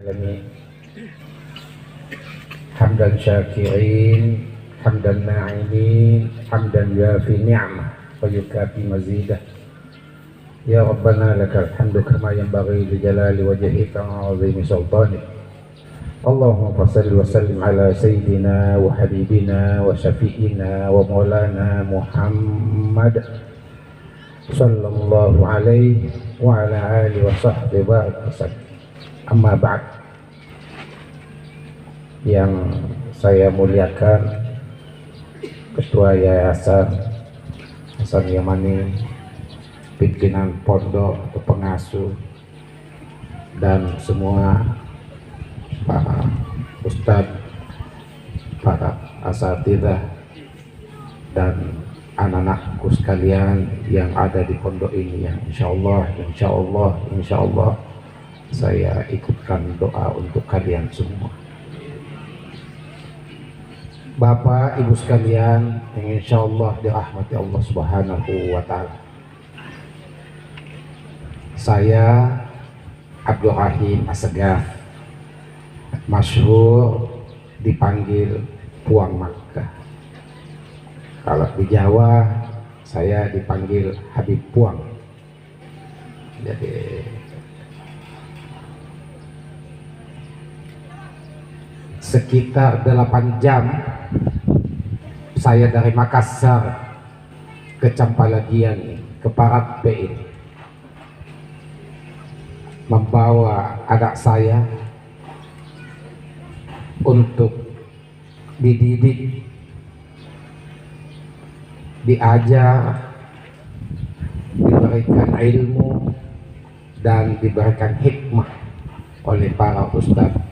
العالمين حمدا شاكرين حمدا ناعمين حمدا يوافي نعمه ويكافي مزيده يا ربنا لك الحمد كما ينبغي لجلال وجهك وعظيم سلطانك اللهم صل وسلم على سيدنا وحبيبنا وشفيئنا ومولانا محمد صلى الله عليه وعلى آله وصحبه وسلم. Amma ba'd. Yang saya muliakan Ketua Yayasan Hasan Yamani, pimpinan pondok atau pengasuh, dan semua para ustadz, para asatidzah, dan anak-anakku sekalian yang ada di pondok ini, yang insya Allah saya ikutkan doa untuk kalian semua. Bapak Ibu sekalian yang insya Allah dirahmati Allah Subhanahu wa Ta'ala, saya Abdul Rahim Assegaf, masyhur dipanggil Puang Makkah. Kalau di Jawa saya dipanggil Habib Puang. Jadi sekitar 8 jam saya dari Makassar ke Campalagian, ke Parat PI, membawa anak saya untuk dididik, diajar, diberikan ilmu dan diberikan hikmah oleh para ustadz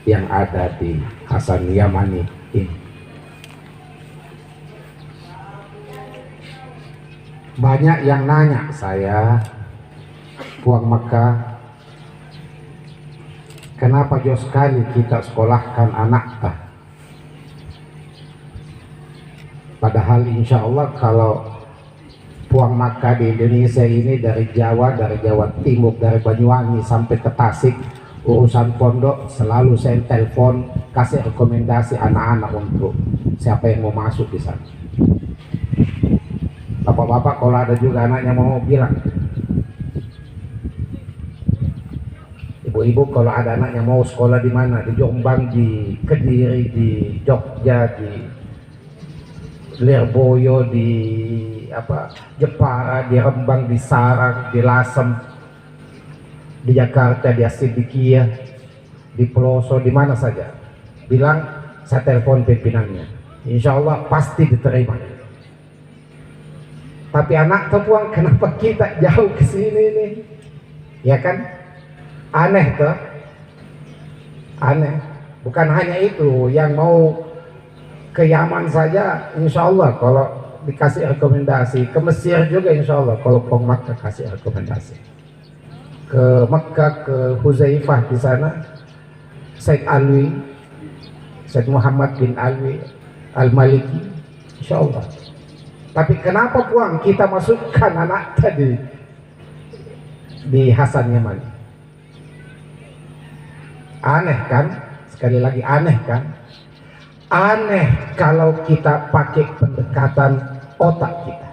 yang ada di Hasan Yamani ini. Banyak yang nanya saya, Puang Makkah, kenapa jauh sekali kita sekolahkan anak tah? Padahal insya Allah kalau Puang Makkah di Indonesia ini dari Jawa Timur, dari Banyuwangi sampai ke Tasik, urusan pondok selalu saya telepon, kasih rekomendasi anak-anak untuk siapa yang mau masuk di sana. Bapak-bapak kalau ada juga anaknya mau bilang, ibu-ibu kalau ada anaknya mau sekolah di mana, di Jombang, di Kediri, di Jogja, di Lirboyo, di Jepara, di Rembang, di Sarang, di Lasem, di Jakarta, di Asidikia, di Peloso, di mana saja, bilang saya telepon pimpinannya, insya Allah pasti diterima. Tapi anak Puang, kenapa kita jauh ke sini nih? Ya kan, aneh tuh, aneh. Bukan hanya itu, yang mau ke Yaman saja insya Allah kalau dikasih rekomendasi, ke Mesir juga insya Allah kalau Puang Makkah kasih rekomendasi, ke Mekah, ke Huzaifah di sana, Said Alwi, Said Muhammad bin Alwi Al-Maliki, insya Allah. Tapi kenapa Puang kita masukkan anak tadi di Hasan Yamani? Aneh kan? Sekali lagi aneh kan? Aneh kalau kita pakai pendekatan otak kita.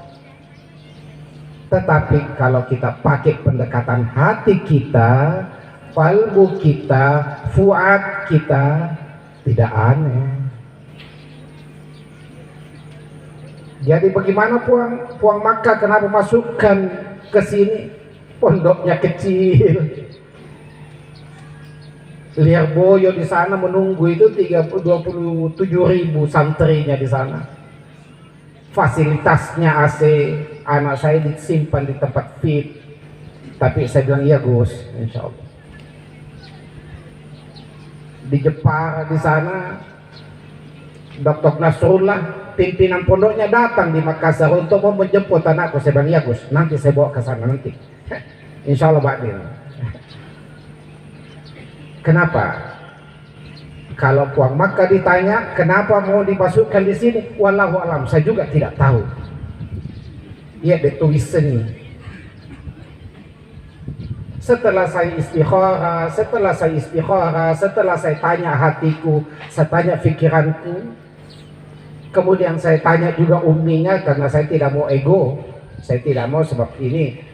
Tetapi kalau kita pakai pendekatan hati kita, kalbu kita, fuad kita, tidak aneh. Jadi bagaimana Puang Makkah kenapa masukkan ke sini? Pondoknya kecil. Lirboyo di sana menunggu itu 27.000 santrinya di sana. Fasilitasnya AC, anak saya disimpan di tempat fit. Tapi saya bilang iya Gus, insya Allah. Di Jepara di sana, Dr. Nasrullah, pimpinan pondoknya datang di Makassar untuk mau menjemput anakku. Saya bilang iya Gus, nanti saya bawa ke sana nanti. Insya Allah Ba'dil. Kenapa? Kalau Puang Makkah ditanya kenapa mau dimasukkan di sini, wallahu alam, saya juga tidak tahu. Ya, the tuition. Setelah saya istikharah, setelah saya tanya hatiku, saya tanya pikiranku, kemudian saya tanya juga umminya, karena saya tidak mau ego, saya tidak mau, sebab ini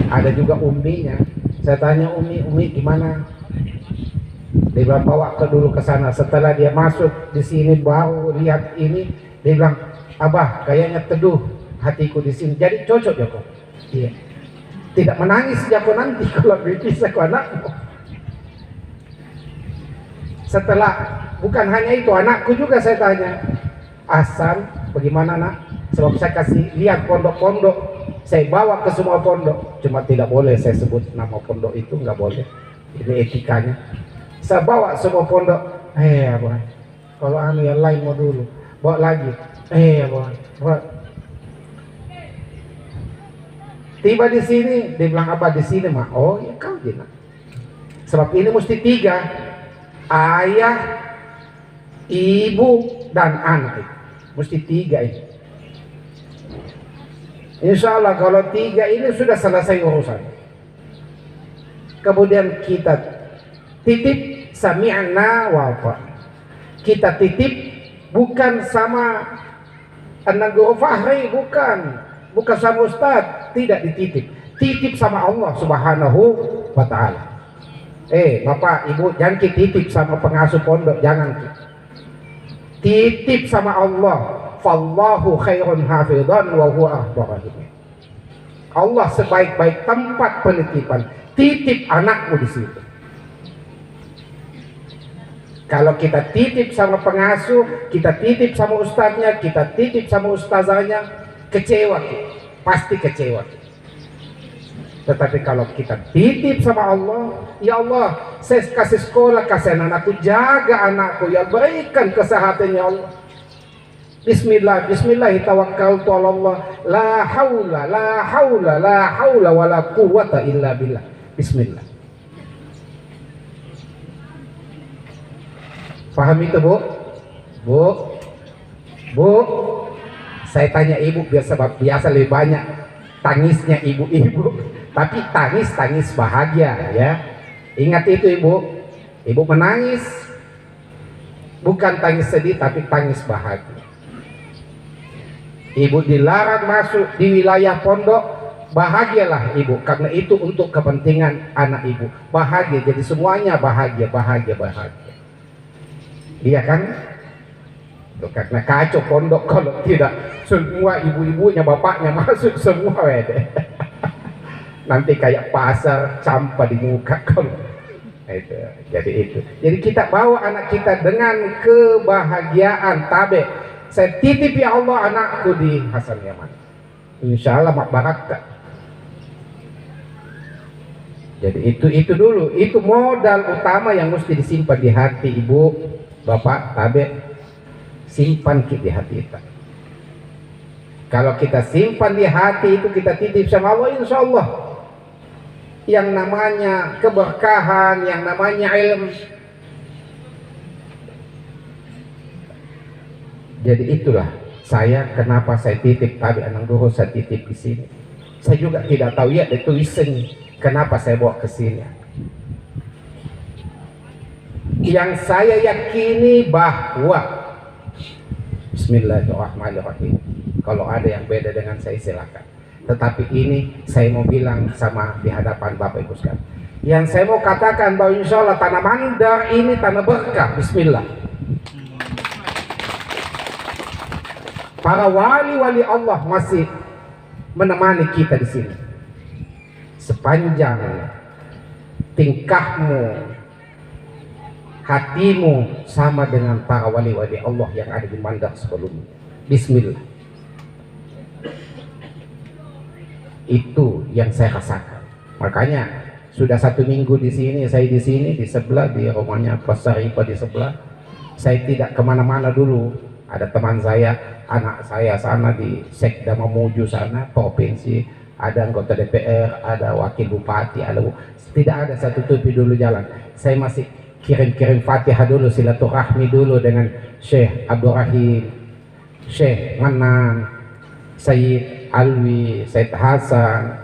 ada juga umminya. Saya tanya Umi gimana? Dia bilang bawa dulu ke sana. Setelah dia masuk di sini baru lihat ini, dia bilang, Abah kayaknya teduh hatiku di sini. Jadi cocok ya kok. Iya. Tidak menangis Joko nanti kalau berpisah ke anakmu. Setelah, bukan hanya itu, anakku juga saya tanya, Hasan bagaimana nak? Sebab saya kasih lihat pondok-pondok, saya bawa ke semua pondok, cuma tidak boleh saya sebut nama pondok itu, nggak boleh, ini etikanya. Saya bawa semua pondok, abang, kalau anu yang lain mau dulu, bawa lagi, abang, bawa. Tiba di sini, dia bilang apa di sini mah? Oh ya kau gina. Sebab ini mesti 3, ayah, ibu dan anak, mesti 3 ini. Insya Allah kalau 3 ini sudah selesai urusan. Kemudian kita titip sami'na wa ata'na. Kita titip bukan sama anak guru Fahri, bukan sama Ustaz, tidak dititip. Titip sama Allah Subhanahu wa ta'ala. Bapak, Ibu, jangan titip sama pengasuh pondok, jangan. Titip sama Allah. Fallahu khairun hafidhan wa huwa arhamur rahimin. Allah sebaik-baik tempat penitipan. Titip anakmu di situ. Kalau kita titip sama pengasuh, kita titip sama ustadznya, kita titip sama ustazahnya, kecewa kita. Pasti kecewa kita. Tetapi kalau kita titip sama Allah, ya Allah, saya kasih sekolah, kasih anakku, jaga anakku, ya berikan kesehatan ya Allah. Bismillah, tawakkaltu ala Allah, la haula wala quwwata illa billah. Bismillah. Paham itu, Bu? Bu, saya tanya Ibu, biasa lebih banyak tangisnya ibu-ibu, tapi tangis bahagia ya. Ingat itu Ibu menangis bukan tangis sedih, tapi tangis bahagia. Ibu dilarang masuk di wilayah pondok, bahagialah Ibu, karena itu untuk kepentingan anak Ibu. Bahagia, jadi semuanya bahagia. Iya kan? Karena kacau pondok kalau tidak semua ibu-ibunya, bapaknya masuk semua nanti kayak pasar sampah di muka kalau itu. Jadi kita bawa anak kita dengan kebahagiaan. Tabe, saya titip ya Allah anakku di Hasan Yaman, insya Allah mak barakah. Jadi itu dulu, itu modal utama yang mesti disimpan di hati Ibu, Bapak, Tabe, simpan di hati kita. Kalau kita simpan di hati itu, kita titip sama Allah, insya Allah yang namanya keberkahan, yang namanya ilmu. Jadi itulah kenapa saya titip Tabe Anang Doho, saya titip di sini. Saya juga tidak tahu ya tulisan kenapa saya bawa ke sini. Yang saya yakini bahwa Bismillahirrahmanirrahim. Kalau ada yang beda dengan saya silakan. Tetapi ini saya mau bilang sama di hadapan Bapak Ibu sekalian. Yang saya mau katakan bahwa insya Allah tanah Mandar ini tanah berkah. Bismillah. Para wali-wali Allah masih menemani kita di sini. Sepanjang tingkahmu, hatimu sama dengan para wali-wali Allah yang ada di Mandar sebelumnya. Bismillah. Itu yang saya rasakan. Makanya sudah 1 minggu di sini, saya di sini di sebelah di rumahnya Pasar Ipa di sebelah. Saya tidak kemana-mana dulu. Ada teman saya, anak saya sana di Sekda Mamuju sana, provinsi, ada anggota DPR, ada wakil bupati, tidak ada satu tupi dulu jalan. Saya masih kirim Fatihah dulu, silaturahmi dulu dengan Syekh Abdul Rahim, Syekh Manan, Sayyid Alwi, Sayyid Hasan,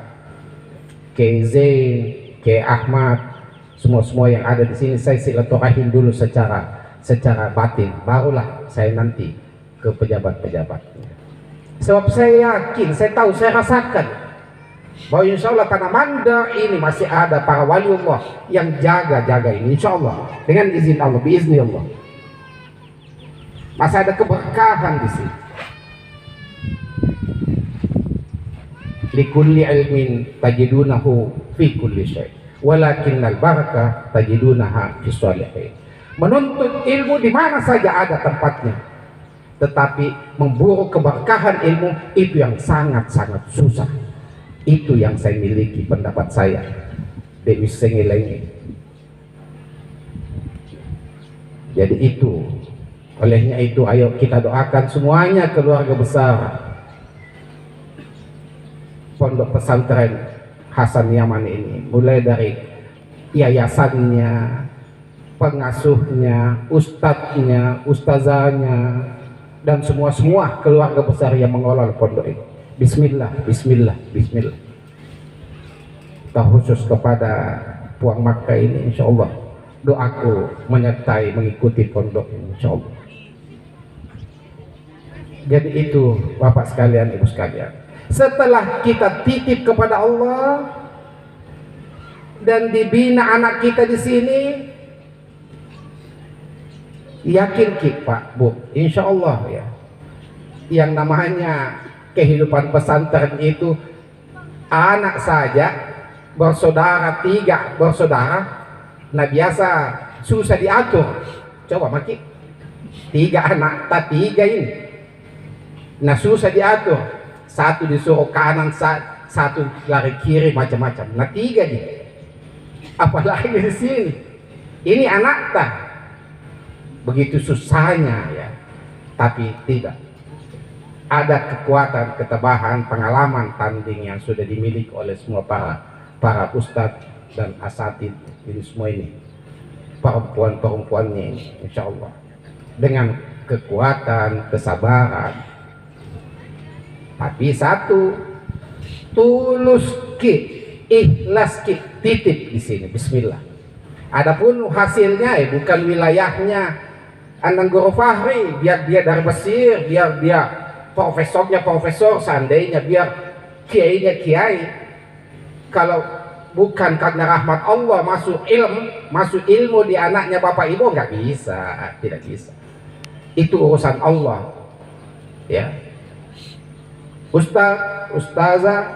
Kiai Zain, Kiai Ahmad, semua yang ada di sini saya silaturahim dulu secara batin, barulah saya nanti ke pejabat-pejabatnya. Sebab saya yakin, saya tahu, saya rasakan bahwa insya Allah tanah Mandar ini masih ada para waliullah yang jaga ini, insya Allah dengan izin Allah, biiznillah masih ada keberkahan di sini. Likulli ilmin tajidunahu fi kulli syai' walakinnal barakah tajidunaha fi sholihin. Menuntut ilmu di mana saja ada tempatnya, tetapi memburu keberkahan ilmu itu yang sangat-sangat susah. Itu yang saya miliki, pendapat saya. Dewi Sengilengi. Jadi itu, olehnya itu ayo kita doakan semuanya keluarga besar Pondok Pesantren Hasan Yaman ini, mulai dari yayasannya, pengasuhnya, ustadznya, ustazahnya, dan semua keluarga besar yang mengelola pondok ini. Bismillah, bismillah, bismillah. Kita khusus kepada Puang Makkah ini, insya Allah doaku menyertai mengikuti pondok ini, insya Allah. Jadi itu Bapak sekalian, Ibu sekalian, setelah kita titip kepada Allah dan dibina anak kita di sini, yakin Pak Bu, insya Allah ya, yang namanya kehidupan pesantren itu anak saja bersaudara, 3 bersaudara, nah biasa susah diatur. Coba maki 3 anak, tak 3 ini, nah susah diatur. Satu disuruh kanan, satu lari kiri, macam-macam. Nah 3 nih, apalagi di sini. Ini anak tak begitu susahnya ya, tapi tidak. Ada kekuatan, ketebahan, pengalaman tanding yang sudah dimiliki oleh semua para ustadz dan asatid ini semua ini, perempuannya ini, insya Allah dengan kekuatan, kesabaran. Tapi satu, tulus ki, ikhlas ki, titip di sini, bismillah. Adapun hasilnya bukan wilayahnya Anang Guru Fahri, biar dia dari Mesir, biar dia profesornya profesor, seandainya biar kiainya kiai. Kalau bukan karena rahmat Allah masuk ilmu di anaknya Bapak Ibu, nggak bisa, tidak bisa. Itu urusan Allah ya. Ustazah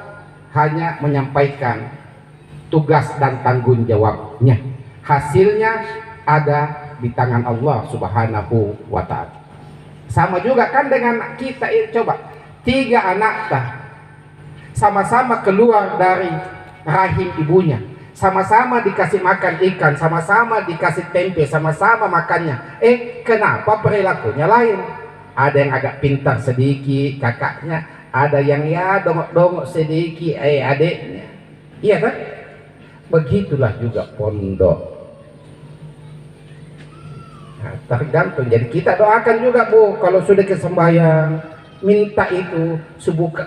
hanya menyampaikan tugas dan tanggung jawabnya. Hasilnya ada di tangan Allah Subhanahu wa ta'ala. Sama juga kan dengan kita, coba 3 anak sama-sama keluar dari rahim ibunya, sama-sama dikasih makan ikan, sama-sama dikasih tempe, sama-sama makannya. Kenapa perilakunya lain? Ada yang agak pintar sedikit kakaknya, ada yang ya dongok-dongok sedikit adiknya. Iya kan? Begitulah juga pondok. Nah, tergantung. Jadi kita doakan juga Bu, kalau sudah kesembahyang, minta itu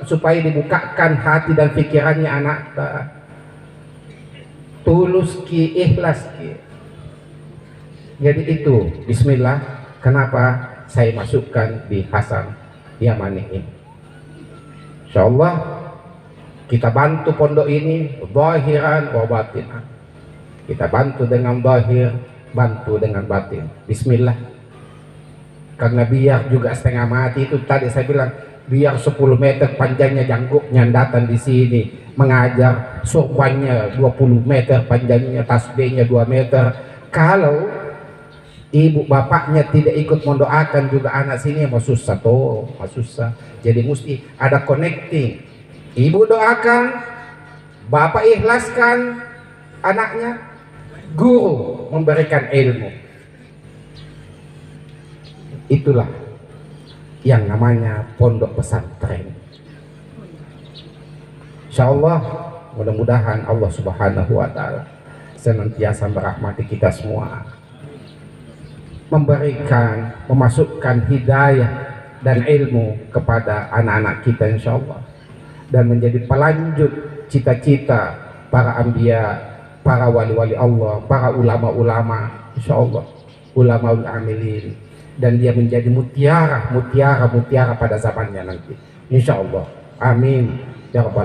supaya dibukakan hati dan pikirannya anak tulus ki, ikhlas ki. Jadi itu bismillah, kenapa saya masukkan di Hasan Yamani ini. Insyaallah kita bantu pondok ini zahiran wa batinan. Kita bantu dengan zahir, bantu dengan batin. Bismillah. Karena biar juga setengah mati itu tadi saya bilang, biar 10 meter panjangnya jangguknya datang di sini mengajar, sorbannya 20 meter panjangnya, tasbihnya 2 meter. Kalau ibu bapaknya tidak ikut mendoakan juga anak sini, mau susah toh, mau susah. Jadi mesti ada connecting. Ibu doakan, bapak ikhlaskan anaknya, guru memberikan ilmu. Itulah yang namanya pondok pesantren. Insyaallah mudah-mudahan Allah Subhanahu wa ta'ala senantiasa merahmati kita semua, memberikan, memasukkan hidayah dan ilmu kepada anak-anak kita insyaallah, dan menjadi pelanjut cita-cita para anbiya para wali-wali Allah, para ulama-ulama, insya Allah, ulama amilin, dan dia menjadi mutiara pada zamannya nanti, insya Allah. Amin ya rabbal